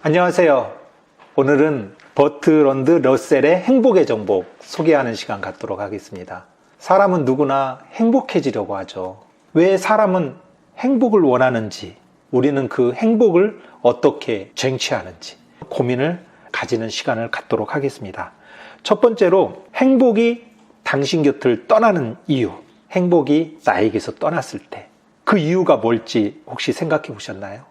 안녕하세요. 오늘은 버트런드 러셀의 행복의 정복 소개하는 시간 갖도록 하겠습니다. 사람은 누구나 행복해지려고 하죠. 왜 사람은 행복을 원하는지, 우리는 그 행복을 어떻게 쟁취하는지 고민을 가지는 시간을 갖도록 하겠습니다. 첫 번째로 행복이 당신 곁을 떠나는 이유, 행복이 나에게서 떠났을 때 그 이유가 뭘지 혹시 생각해 보셨나요?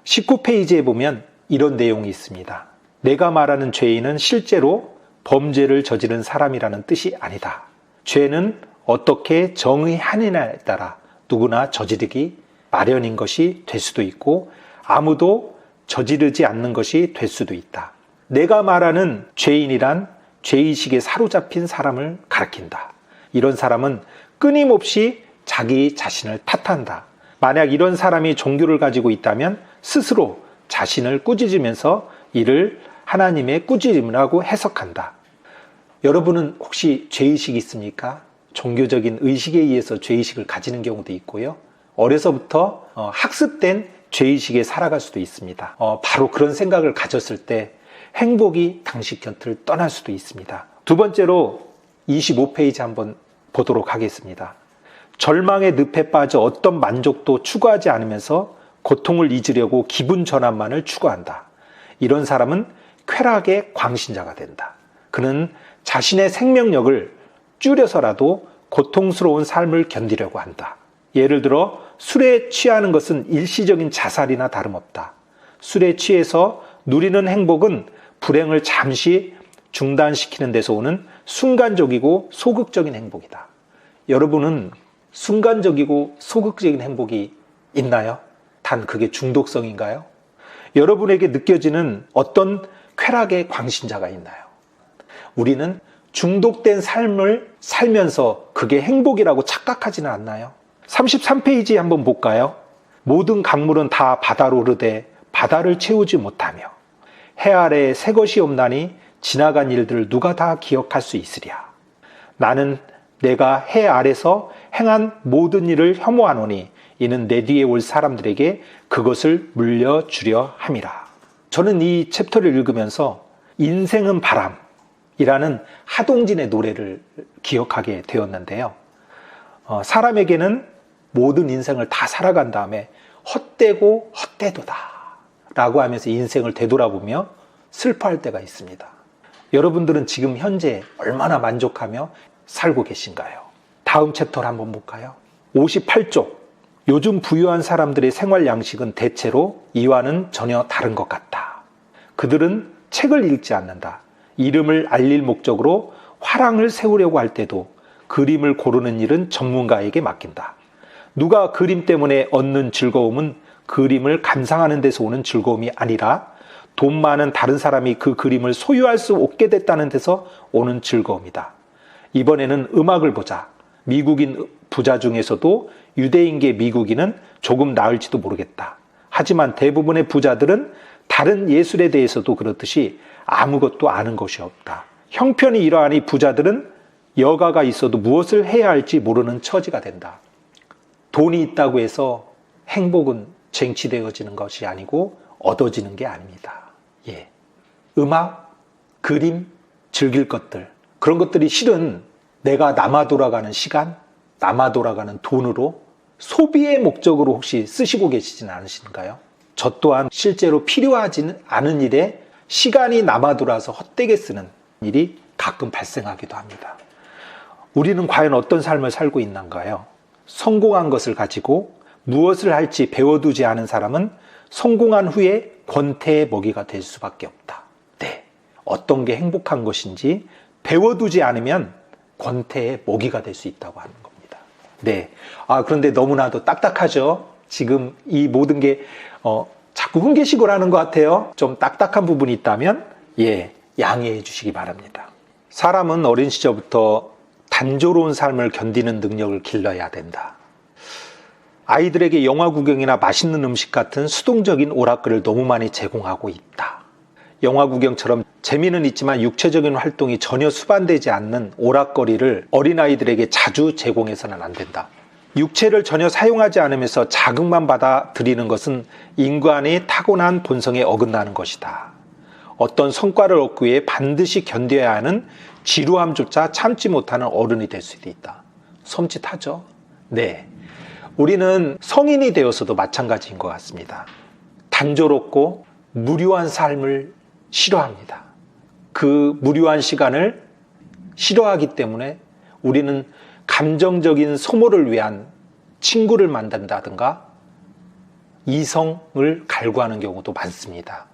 19페이지에 보면 이런 내용이 있습니다. 내가 말하는 죄인은 실제로 범죄를 저지른 사람이라는 뜻이 아니다. 죄는 어떻게 정의하느냐에 따라 누구나 저지르기 마련인 것이 될 수도 있고 아무도 저지르지 않는 것이 될 수도 있다. 내가 말하는 죄인이란 죄의식에 사로잡힌 사람을 가리킨다. 이런 사람은 끊임없이 자기 자신을 탓한다. 만약 이런 사람이 종교를 가지고 있다면 스스로 자신을 꾸짖으면서 이를 하나님의 꾸짖음이라고 해석한다. 여러분은 혹시 죄의식이 있습니까? 종교적인 의식에 의해서 죄의식을 가지는 경우도 있고요. 어려서부터 학습된 죄의식에 살아갈 수도 있습니다. 바로 그런 생각을 가졌을 때 행복이 당신 곁을 떠날 수도 있습니다. 두 번째로 25페이지 한번 보도록 하겠습니다. 절망의 늪에 빠져 어떤 만족도 추구하지 않으면서 고통을 잊으려고 기분 전환만을 추구한다. 이런 사람은 쾌락의 광신자가 된다. 그는 자신의 생명력을 줄여서라도 고통스러운 삶을 견디려고 한다. 예를 들어 술에 취하는 것은 일시적인 자살이나 다름없다. 술에 취해서 누리는 행복은 불행을 잠시 중단시키는 데서 오는 순간적이고 소극적인 행복이다. 여러분은 순간적이고 소극적인 행복이 있나요? 단 그게 중독성인가요? 여러분에게 느껴지는 어떤 쾌락의 광신자가 있나요? 우리는 중독된 삶을 살면서 그게 행복이라고 착각하지는 않나요? 33페이지 한번 볼까요? 모든 강물은 다 바다로 흐르되 바다를 채우지 못하며 해 아래에 새 것이 없나니 지나간 일들을 누가 다 기억할 수 있으랴. 나는 내가 해 아래서 행한 모든 일을 혐오하노니 이는 내 뒤에 올 사람들에게 그것을 물려주려 함이라. 저는 이 챕터를 읽으면서 인생은 바람이라는 하동진의 노래를 기억하게 되었는데요. 사람에게는 모든 인생을 다 살아간 다음에 헛되고 헛되도다 라고 하면서 인생을 되돌아보며 슬퍼할 때가 있습니다. 여러분들은 지금 현재 얼마나 만족하며 살고 계신가요? 다음 챕터를 한번 볼까요? 58쪽. 요즘 부유한 사람들의 생활 양식은 대체로 이와는 전혀 다른 것 같다. 그들은 책을 읽지 않는다. 이름을 알릴 목적으로 화랑을 세우려고 할 때도 그림을 고르는 일은 전문가에게 맡긴다. 누가 그림 때문에 얻는 즐거움은 그림을 감상하는 데서 오는 즐거움이 아니라 돈 많은 다른 사람이 그 그림을 소유할 수 없게 됐다는 데서 오는 즐거움이다. 이번에는 음악을 보자. 미국인 부자 중에서도 유대인계 미국인은 조금 나을지도 모르겠다. 하지만 대부분의 부자들은 다른 예술에 대해서도 그렇듯이 아무것도 아는 것이 없다. 형편이 이러하니 부자들은 여가가 있어도 무엇을 해야 할지 모르는 처지가 된다. 돈이 있다고 해서 행복은 쟁취되어지는 것이 아니고 얻어지는 게 아닙니다. 음악, 그림, 즐길 것들, 그런 것들이 실은 내가 남아 돌아가는 시간, 남아 돌아가는 돈으로 소비의 목적으로 혹시 쓰시고 계시진 않으신가요? 저 또한 실제로 필요하지는 않은 일에 시간이 남아 돌아서 헛되게 쓰는 일이 가끔 발생하기도 합니다. 우리는 과연 어떤 삶을 살고 있는가요? 성공한 것을 가지고 무엇을 할지 배워두지 않은 사람은 성공한 후에 권태의 먹이가 될 수밖에 없다. 네, 어떤 게 행복한 것인지 배워두지 않으면 권태의 먹이가 될 수 있다고 하는 겁니다. 네. 그런데 너무나도 딱딱하죠? 지금 이 모든 게, 자꾸 훈계식으로 하는 것 같아요. 좀 딱딱한 부분이 있다면, 양해해 주시기 바랍니다. 사람은 어린 시절부터 단조로운 삶을 견디는 능력을 길러야 된다. 아이들에게 영화 구경이나 맛있는 음식 같은 수동적인 오락거리를 너무 많이 제공하고 있다. 영화 구경처럼 재미는 있지만 육체적인 활동이 전혀 수반되지 않는 오락거리를 어린아이들에게 자주 제공해서는 안 된다. 육체를 전혀 사용하지 않으면서 자극만 받아들이는 것은 인간의 타고난 본성에 어긋나는 것이다. 어떤 성과를 얻기 위해 반드시 견뎌야 하는 지루함조차 참지 못하는 어른이 될 수도 있다. 섬찟하죠? 네. 우리는 성인이 되어서도 마찬가지인 것 같습니다. 단조롭고 무료한 삶을 싫어합니다. 그 무료한 시간을 싫어하기 때문에 우리는 감정적인 소모를 위한 친구를 만든다든가 이성을 갈구하는 경우도 많습니다.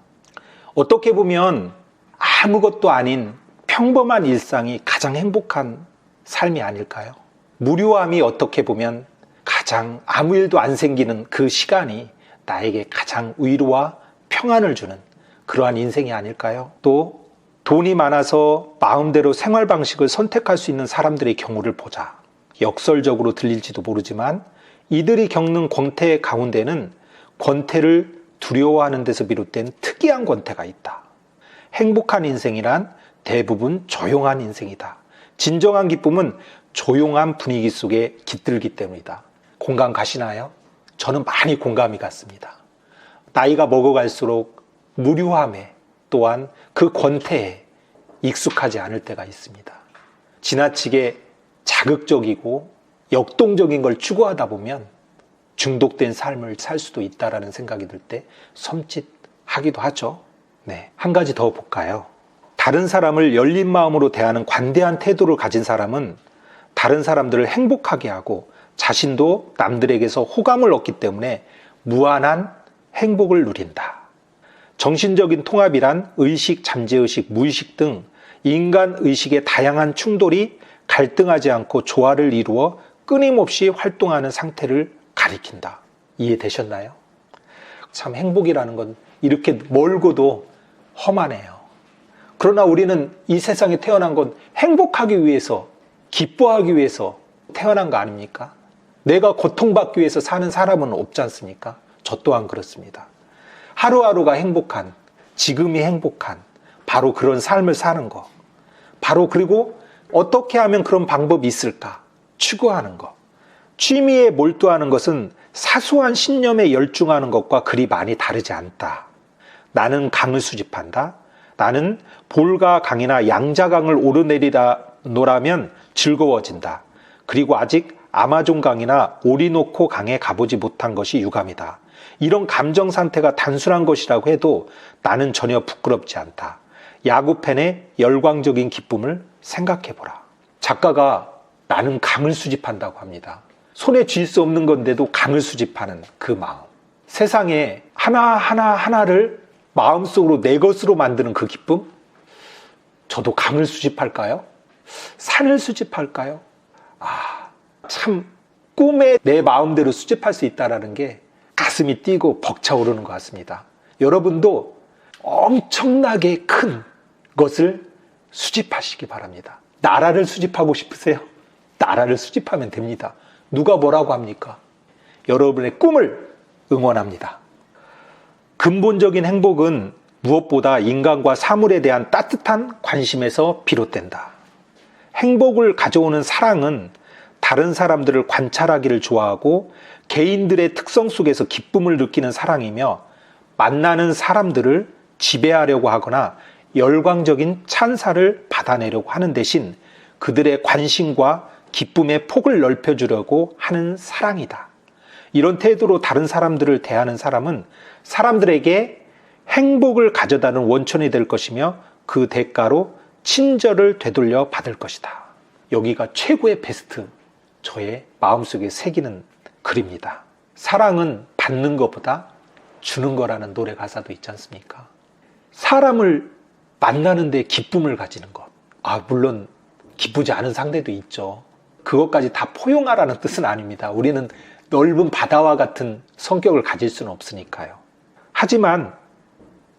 어떻게 보면 아무것도 아닌 평범한 일상이 가장 행복한 삶이 아닐까요? 무료함이 어떻게 보면 가장 아무 일도 안 생기는 그 시간이 나에게 가장 위로와 평안을 주는 그러한 인생이 아닐까요? 또 돈이 많아서 마음대로 생활 방식을 선택할 수 있는 사람들의 경우를 보자. 역설적으로 들릴지도 모르지만 이들이 겪는 권태 가운데는 권태를 두려워하는 데서 비롯된 특이한 권태가 있다. 행복한 인생이란 대부분 조용한 인생이다. 진정한 기쁨은 조용한 분위기 속에 깃들기 때문이다. 공감 가시나요? 저는 많이 공감이 갔습니다. 나이가 먹어갈수록 무료함에 또한 그 권태에 익숙하지 않을 때가 있습니다. 지나치게 자극적이고 역동적인 걸 추구하다 보면 중독된 삶을 살 수도 있다라는 생각이 들 때 섬찟하기도 하죠. 네, 한 가지 더 볼까요? 다른 사람을 열린 마음으로 대하는 관대한 태도를 가진 사람은 다른 사람들을 행복하게 하고 자신도 남들에게서 호감을 얻기 때문에 무한한 행복을 누린다. 정신적인 통합이란 의식, 잠재의식, 무의식 등 인간 의식의 다양한 충돌이 갈등하지 않고 조화를 이루어 끊임없이 활동하는 상태를 가리킨다. 이해되셨나요? 참 행복이라는 건 이렇게 멀고도 험하네요. 그러나 우리는 이 세상에 태어난 건 행복하기 위해서, 기뻐하기 위해서 태어난 거 아닙니까? 내가 고통받기 위해서 사는 사람은 없지 않습니까? 저 또한 그렇습니다. 하루하루가 행복한, 지금이 행복한 바로 그런 삶을 사는 거. 바로 그리고 어떻게 하면 그런 방법이 있을까? 추구하는 거. 취미에 몰두하는 것은 사소한 신념에 열중하는 것과 그리 많이 다르지 않다. 나는 강을 수집한다. 나는 볼가 강이나 양자강을 오르내리다 노라면 즐거워진다. 그리고 아직 아마존 강이나 오리노코 강에 가보지 못한 것이 유감이다. 이런 감정 상태가 단순한 것이라고 해도 나는 전혀 부끄럽지 않다. 야구팬의 열광적인 기쁨을 생각해보라. 작가가 나는 강을 수집한다고 합니다. 손에 쥘 수 없는 건데도 강을 수집하는 그 마음. 세상에 하나하나를 마음속으로 내 것으로 만드는 그 기쁨? 저도 강을 수집할까요? 산을 수집할까요? 참 꿈에 내 마음대로 수집할 수 있다는 게 가슴이 뛰고 벅차오르는 것 같습니다. 여러분도 엄청나게 큰 것을 수집하시기 바랍니다. 나라를 수집하고 싶으세요? 나라를 수집하면 됩니다. 누가 뭐라고 합니까? 여러분의 꿈을 응원합니다. 근본적인 행복은 무엇보다 인간과 사물에 대한 따뜻한 관심에서 비롯된다. 행복을 가져오는 사랑은 다른 사람들을 관찰하기를 좋아하고 개인들의 특성 속에서 기쁨을 느끼는 사랑이며 만나는 사람들을 지배하려고 하거나 열광적인 찬사를 받아내려고 하는 대신 그들의 관심과 기쁨의 폭을 넓혀주려고 하는 사랑이다. 이런 태도로 다른 사람들을 대하는 사람은 사람들에게 행복을 가져다는 원천이 될 것이며 그 대가로 친절을 되돌려 받을 것이다. 여기가 최고의 베스트, 저의 마음속에 새기는 글입니다. 사랑은 받는 것보다 주는 거라는 노래 가사도 있지 않습니까? 사람을 만나는데 기쁨을 가지는 것. 물론 기쁘지 않은 상대도 있죠. 그것까지 다 포용하라는 뜻은 아닙니다. 우리는 넓은 바다와 같은 성격을 가질 수는 없으니까요. 하지만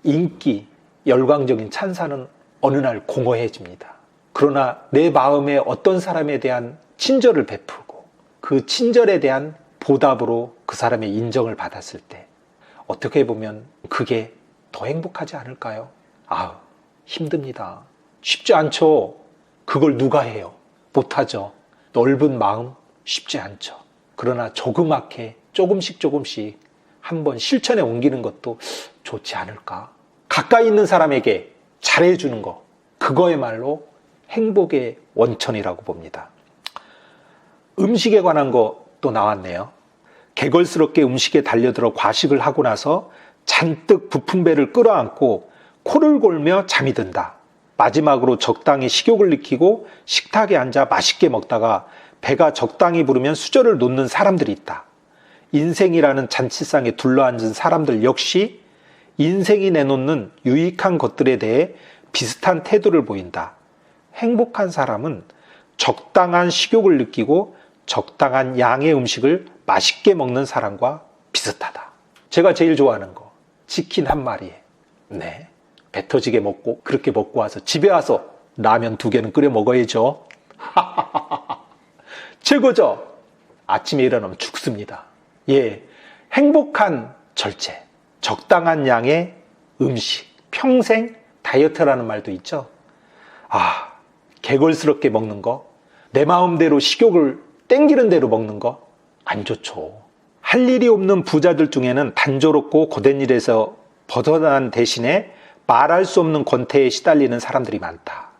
인기, 열광적인 찬사는 어느 날 공허해집니다. 그러나 내 마음에 어떤 사람에 대한 친절을 베풀고 그 친절에 대한 보답으로 그 사람의 인정을 받았을 때 어떻게 보면 그게 더 행복하지 않을까요? 힘듭니다. 쉽지 않죠. 그걸 누가 해요? 못하죠. 넓은 마음 쉽지 않죠. 그러나 조그맣게 조금씩 한번 실천에 옮기는 것도 좋지 않을까. 가까이 있는 사람에게 잘해주는 거, 그거야말로 행복의 원천이라고 봅니다. 음식에 관한 거 또 나왔네요. 개걸스럽게 음식에 달려들어 과식을 하고 나서 잔뜩 부푼 배를 끌어안고 코를 골며 잠이 든다. 마지막으로 적당히 식욕을 느끼고 식탁에 앉아 맛있게 먹다가 배가 적당히 부르면 수저를 놓는 사람들이 있다. 인생이라는 잔치상에 둘러앉은 사람들 역시 인생이 내놓는 유익한 것들에 대해 비슷한 태도를 보인다. 행복한 사람은 적당한 식욕을 느끼고 적당한 양의 음식을 맛있게 먹는 사람과 비슷하다. 제가 제일 좋아하는 거, 치킨 한 마리에, 네, 배 터지게 먹고, 그렇게 먹고 와서 집에 와서 라면 2개는 끓여 먹어야죠. 최고죠? 아침에 일어나면 죽습니다. 예, 행복한 절제, 적당한 양의 음식, 평생 다이어트라는 말도 있죠. 개걸스럽게 먹는 거, 내 마음대로 식욕을 땡기는 대로 먹는 거 안 좋죠. 할 일이 없는 부자들 중에는 단조롭고 고된 일에서 벗어난 대신에 말할 수 없는 권태에 시달리는 사람들이 많다.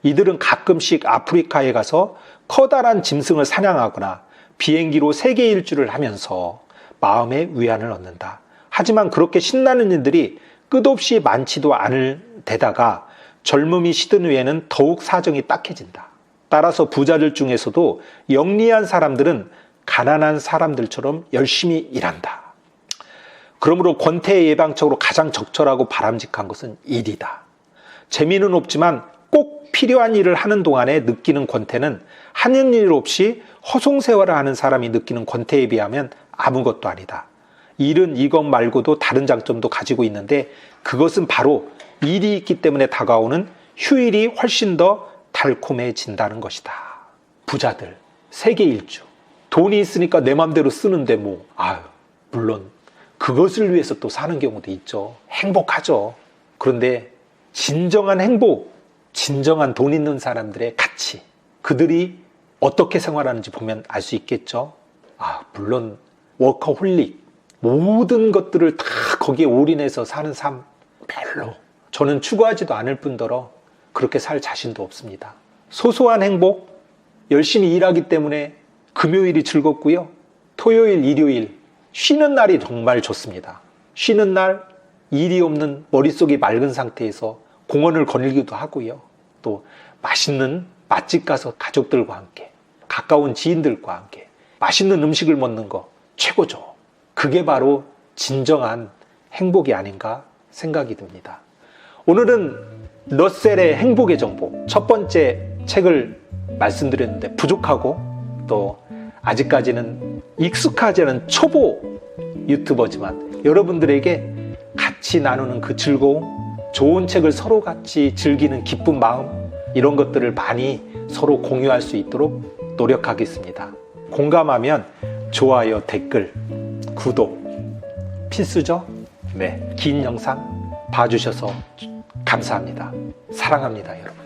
이들은 가끔씩 아프리카에 가서 커다란 짐승을 사냥하거나 비행기로 세계 일주를 하면서 마음의 위안을 얻는다. 하지만 그렇게 신나는 일들이 끝없이 많지도 않을 데다가 젊음이 시든 후에는 더욱 사정이 딱해진다. 따라서 부자들 중에서도 영리한 사람들은 가난한 사람들처럼 열심히 일한다. 그러므로 권태 예방적으로 가장 적절하고 바람직한 것은 일이다. 재미는 없지만 꼭 필요한 일을 하는 동안에 느끼는 권태는 하는 일 없이 허송세월을 하는 사람이 느끼는 권태에 비하면 아무것도 아니다. 일은 이것 말고도 다른 장점도 가지고 있는데 그것은 바로 일이 있기 때문에 다가오는 휴일이 훨씬 더 달콤해진다는 것이다. 부자들, 세계 일주. 돈이 있으니까 내 맘대로 쓰는데 물론 그것을 위해서 또 사는 경우도 있죠. 행복하죠. 그런데 진정한 행복, 진정한 돈 있는 사람들의 가치, 그들이 어떻게 생활하는지 보면 알 수 있겠죠. 물론 워커홀릭, 모든 것들을 다 거기에 올인해서 사는 삶 별로 저는 추구하지도 않을 뿐더러 그렇게 살 자신도 없습니다. 소소한 행복, 열심히 일하기 때문에 금요일이 즐겁고요. 토요일, 일요일, 쉬는 날이 정말 좋습니다. 쉬는 날, 일이 없는 머릿속이 맑은 상태에서 공원을 거닐기도 하고요. 또 맛있는 맛집 가서 가족들과 함께, 가까운 지인들과 함께 맛있는 음식을 먹는 거 최고죠. 그게 바로 진정한 행복이 아닌가 생각이 듭니다. 오늘은 러셀의 행복의 정보, 첫 번째 책을 말씀드렸는데 부족하고 또 아직까지는 익숙하지 않은 초보 유튜버지만 여러분들에게 같이 나누는 그 즐거움, 좋은 책을 서로 같이 즐기는 기쁜 마음, 이런 것들을 많이 서로 공유할 수 있도록 노력하겠습니다. 공감하면 좋아요, 댓글, 구독 필수죠? 네, 긴 영상 봐주셔서 감사합니다. 사랑합니다, 여러분.